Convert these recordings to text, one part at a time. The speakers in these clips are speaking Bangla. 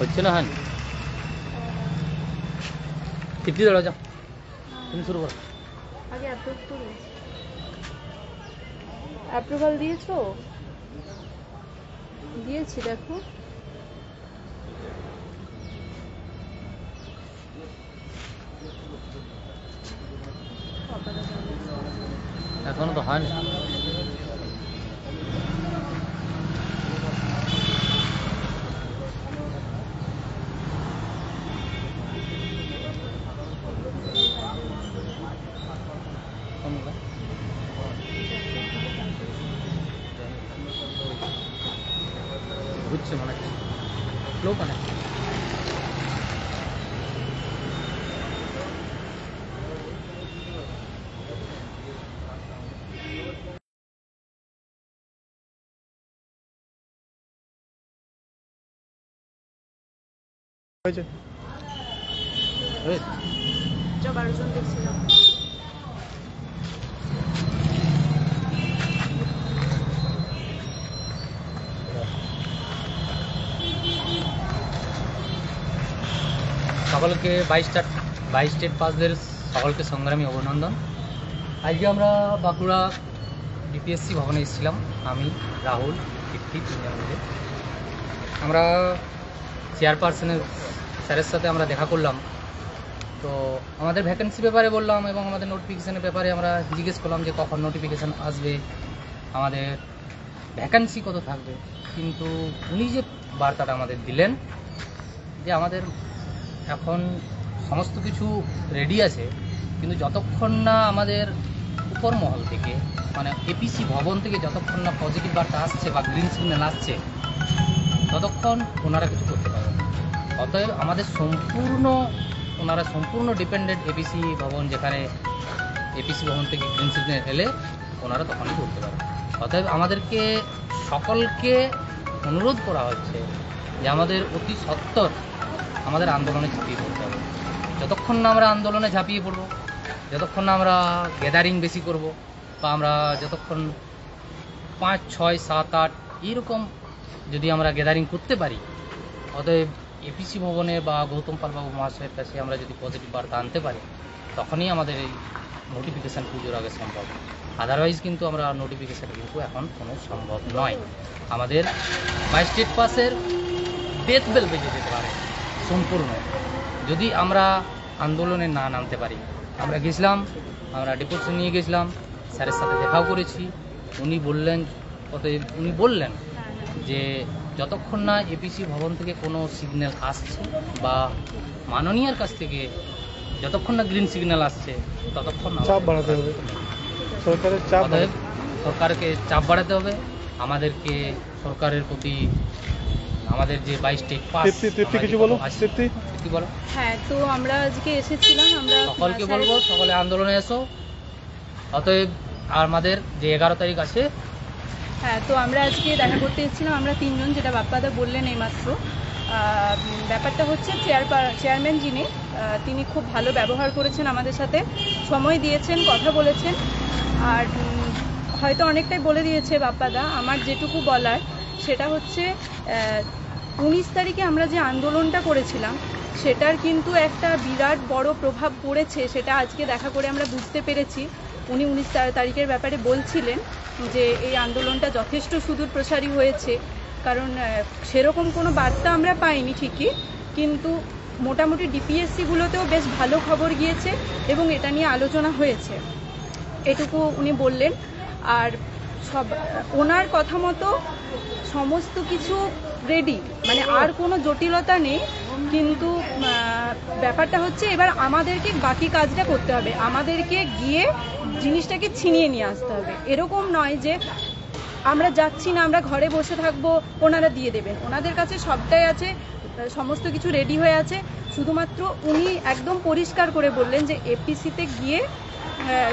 হচ্ছে না হ্যাঁ कितनी दौड़ा जा तुम शुरू करो আগে অ্যাপ্রুভাল দিয়েছো? দিয়েছি, দেখো। এখনো তো হয়নি। ঘুরছে মনে হচ্ছে লোক অনেক। যা 12 জন দেখছিলাম। সকলকে 22 স্টেট পাসদের সকলকে সংগ্রামী অভিনন্দন। আজকে আমরা বাঁকুড়া ডিপিএসসি ভবনে এসেছিলাম, আমি রাহুল দীপ্তি তিনজন মিলে। আমরা চেয়ারপারসনের স্যারের সাথে আমরা দেখা করলাম, তো আমাদের ভ্যাকেন্সি ব্যাপারে বললাম এবং আমাদের নোটিফিকেশানের ব্যাপারে আমরা জিজ্ঞেস করলাম যে কখন নোটিফিকেশান আসবে, আমাদের ভ্যাকেন্সি কত থাকবে। কিন্তু উনি যে বার্তাটা আমাদের দিলেন যে আমাদের এখন সমস্ত কিছু রেডি আছে, কিন্তু যতক্ষণ না আমাদের উপর মহল থেকে মানে এপিসি ভবন থেকে যতক্ষণ না পজিটিভ বার্তা আসছে বা গ্রিন সিগন্যাল আসছে ততক্ষণ ওনারা কিছু করতে পারবেন না। অতএব আমাদের ওনারা সম্পূর্ণ ডিপেন্ডেন্ট এপিসি ভবন, যেখানে এপিসি ভবন থেকে গ্রিন সিগন্যাল এলে ওনারা তখনই করতে পারবেন। অতএব আমাদেরকে সকলকে অনুরোধ করা হচ্ছে যে আমাদের অতি সত্বর আমাদের আন্দোলনে ঝাঁপিয়ে পড়তে হবে। যতক্ষণ না আমরা আন্দোলনে ঝাঁপিয়ে পড়ব, যতক্ষণ না আমরা গ্যাদারিং বেশি করব, বা আমরা যতক্ষণ 5, 6, 7, 8 এইরকম যদি আমরা গ্যাদারিং করতে পারি, অতএব এপিসি ভবনে বা গৌতম পালবাবু মহাশয়ের কাছে আমরা যদি পজিটিভ বার্তা আনতে পারি তখনই আমাদের এই নোটিফিকেশান পুজোর আগে সম্ভব। আদারওয়াইজ কিন্তু আমরা নোটিফিকেশান কিন্তু এখন কোনো সম্ভব নয়। আমাদের 22 স্টেট পাসের ডেথ বেল বেজে যেতে পারে সম্পূর্ণ যদি আমরা আন্দোলনে না নামতে পারি। আমরা গেছিলাম, আমরা ডিপোজিশন নিয়ে গেছিলাম, স্যারের সাথে দেখাও করেছি। উনি বললেন যে যতক্ষণ না এপিসি ভবন থেকে কোনো সিগন্যাল আসছে বা মাননীয়ার কাছ থেকে যতক্ষণ না গ্রিন সিগন্যাল আসছে ততক্ষণ চাপ বাড়াতে হবে, সরকারকে চাপ বাড়াতে হবে। আমাদেরকে সরকারের প্রতি আমাদের যে 22 স্টেট পাস কিছু বলো। হ্যাঁ, তো আমরা আজকে এসেছিলাম, আমরা সকলকে বলবো সকলে আন্দোলনে এসো। অতএব আমাদের যে 11 তারিখ আছে, হ্যাঁ, তো আমরা আজকে দেখা করতে এসেছিলাম, আমরা 3 জন, যেটা বাপ্পাদা বললেন এইমাত্র। ব্যাপারটা হচ্ছে চেয়ারম্যান যিনি, তিনি খুব ভালো ব্যবহার করেছেন আমাদের সাথে, সময় দিয়েছেন, কথা বলেছেন। আর হয়তো অনেকটাই বলে দিয়েছে বাপ্পাদা। আমার যেটুকু বলার সেটা হচ্ছে 19 তারিখে আমরা যে আন্দোলনটা করেছিলাম সেটার কিন্তু একটা বিরাট বড় প্রভাব পড়েছে, সেটা আজকে দেখা করে আমরা বুঝতে পেরেছি। উনি 19 তারিখের ব্যাপারে বলছিলেন যে এই আন্দোলনটা যথেষ্ট সুদূর প্রসারী হয়েছে, কারণ সেরকম কোনো বার্তা আমরা পাইনি ঠিকই, কিন্তু মোটামুটি ডিপিএসসিগুলোতেও বেশ ভালো খবর গিয়েছে এবং এটা নিয়ে আলোচনা হয়েছে, এটুকু উনি বললেন। আর ওনার কথা মতো সমস্ত কিছু রেডি, মানে আর কোনো জটিলতা নেই। কিন্তু ব্যাপারটা হচ্ছে এবার আমাদেরকে বাকি কাজটা করতে হবে, আমাদেরকে গিয়ে জিনিসটাকে ছিনিয়ে নিয়ে আসতে হবে। এরকম নয় যে আমরা যাচ্ছি না, আমরা ঘরে বসে থাকবো, ওনারা দিয়ে দেবেন। ওনাদের কাছে সবটাই আছে, সমস্ত কিছু রেডি হয়ে আছে। শুধুমাত্র উনি একদম পরিষ্কার করে বললেন যে এপিসিতে গিয়ে,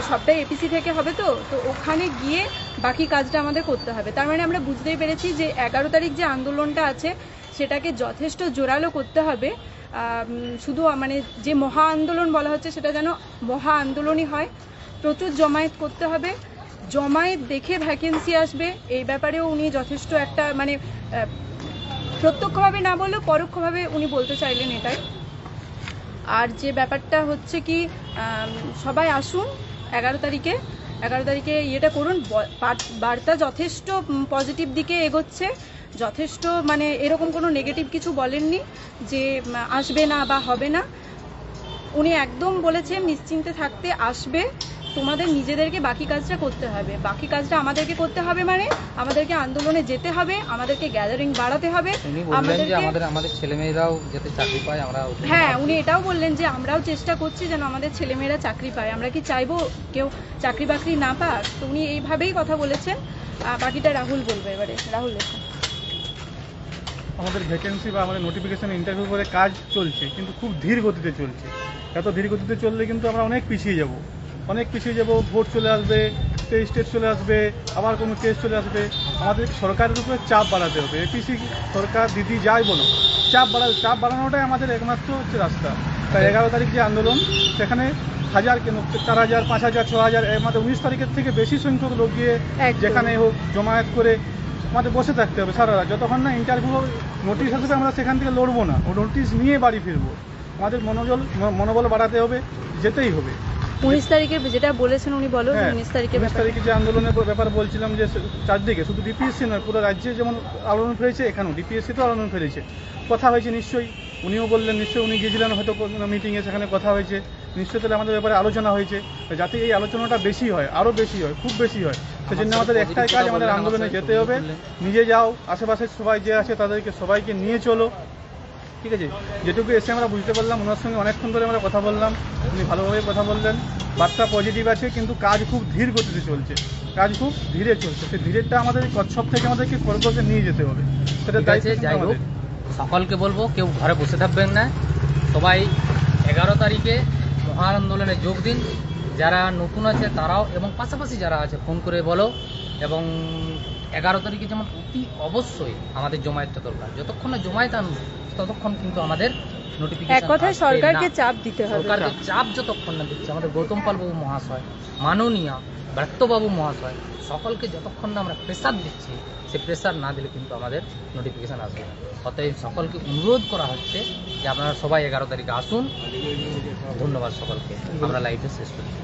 সবটাই এপিসি থেকে হবে, তো ওখানে গিয়ে বাকি কাজটা আমাদের করতে হবে। তার মানে আমরা বুঝতেই পেরেছি যে 11 তারিখ যে আন্দোলনটা আছে সেটাকে যথেষ্ট জোরালো করতে হবে। শুধু মানে যে মহা আন্দোলন বলা হচ্ছে সেটা যেন মহা আন্দোলনই হয়। প্রচুর জমায়েত করতে হবে, জমায়েত দেখে ভ্যাকেন্সি আসবে, এই ব্যাপারেও উনি যথেষ্ট একটা মানে প্রত্যক্ষভাবে না বললেও পরোক্ষভাবে উনি বলতে চাইলেন এটাই। আর যে ব্যাপারটা হচ্ছে কি সবাই আসুন 11 তারিখে ইয়েটা করুন। বার্তা যথেষ্ট পজিটিভ দিকে এগোচ্ছে, যথেষ্ট মানে এরকম কোনো নেগেটিভ কিছু বলেননি যে আসবে না বা হবে না। উনি একদম বলেছেন নিশ্চিন্তে থাকতে আসবে, তোমাদের নিজেদেরকে বাকি কাজটা করতে হবে। বাকি কাজটা আমাদেরকে করতে হবে মানে আমাদেরকে আন্দোলনে যেতে হবে, আমাদেরকে গ্যাদারিং বাড়াতে হবে। উনি বললেন যে আমাদের ছেলেমেয়েরাও যাতে চাকরি পায় আমরা। হ্যাঁ, উনি এটাও বললেন যে আমরাও চেষ্টা করছি যেন আমাদের ছেলেমেয়েরা চাকরি পায়। আমরা কি চাইবো কেউ চাকরি বাকরি না পাক? তো উনি এইভাবেই কথা বলেছেন। বাকিটা রাহুল বলবে। এবারে রাহুল লেখা। আমাদের ভ্যাকেন্সি বা আমাদের নোটিফিকেশন ইন্টারভিউ করে কাজ চলছে, কিন্তু খুব ধীর গতিতে চলছে। এত ধীর গতিতে চললে কিন্তু আমরা অনেক পিছিয়ে যাব। ভোট চলে আসবে, টেস্ট চলে আসবে, আবার কোনো কেস চলে আসবে। আমাদের সরকারের উপরে চাপ বাড়াতে হবে। এপিসি সরকার দিদি যাই বলো, চাপ বাড়ানোটাই আমাদের একমাত্র হচ্ছে রাস্তা। তাই 11 তারিখ যে আন্দোলন, সেখানে 1000 কেন 4000, 5000, 6000, আমাদের 19 তারিখের থেকে বেশি সংখ্যক লোক গিয়ে যেখানে হোক জমায়েত করে আমাদের বসে থাকতে হবে সারা রাত, যতক্ষণ না ইন্টারভিউ নোটিশ আসবে। আমরা সেখান থেকে লড়বো না, ও নোটিশ নিয়ে বাড়ি ফিরবো। আমাদের মনোবল বাড়াতে হবে, যেতেই হবে। 19 তারিখে যেটা বলেছেন উনি বলো। 19 তারিখে যে আন্দোলনের ব্যাপারে বলছিলাম যে চারদিকে, শুধু ডিপিএসসি নয়, পুরো রাজ্যে যেমন আলোড়ন ফেলেছে, এখানেও ডিপিএসসি তো আলোড়ন ফেলেছে। কথা হয়েছে নিশ্চয়ই, উনিও বললেন নিশ্চয়ই, উনি গিয়েছিলেন হয়তো মিটিংয়ে, সেখানে কথা হয়েছে নিশ্চয়ই। তাহলে আমাদের ব্যাপারে আলোচনা হয়েছে, যাতে এই আলোচনাটা বেশি হয়, আরও বেশি হয়, খুব বেশি হয়। সেজন্য আমাদের একটাই কাজ, আমাদের আন্দোলনে যেতে হবে। নিজে যাও, আশেপাশে সবাই যে আছে তাদেরকে সবাইকে নিয়ে চলো, ঠিক আছে? যেটুকু এসে আমরা বুঝতে পারলাম, ওনার সঙ্গে অনেকক্ষণ ধরে আমরা কথা বললাম, উনি ভালোভাবে কথা বললেন। বার্তা পজিটিভ আছে, কিন্তু কাজ খুব ধীর গতিতে চলছে, কাজ খুব ধীরে চলছে। সেই ধীরেরটা আমাদের কচ্ছপ থেকে আমাদেরকে খড়গকে নিয়ে যেতে হবে। সেটা দায়িত্ব। যাই হোক, সকলকে বলবো কেউ ঘরে বসে থাকবেন না, সবাই 11 তারিখে মহা আন্দোলনে যোগ দিন। যারা নতুন আছে তারাও, এবং পাশাপাশি যারা আছে ফোন করে বলো। এবং 11 তারিখে যেমন অতি অবশ্যই আমাদের জমায়েতটা দরকার। যতক্ষণ না জমায়েত আনবো ততক্ষণ কিন্তু আমাদের নোটিফিকেশন, এক কথায় সরকারকে চাপ দিতে হবে। সরকারকে চাপ যতক্ষণ না দিচ্ছে, আমাদের গৌতম পাল বাবু মহাশয়, মাননীয় ব্রাত্যবাবু মহাশয়, সকলকে যতক্ষণ না আমরা প্রেসার দিচ্ছি, সে প্রেসার না দিলে কিন্তু আমাদের নোটিফিকেশান আসবে না। অতএব সকলকে অনুরোধ করা হচ্ছে যে আপনারা সবাই 11 তারিখে আসুন। ধন্যবাদ সকলকে। আমরা লাইভে শেষ করছি।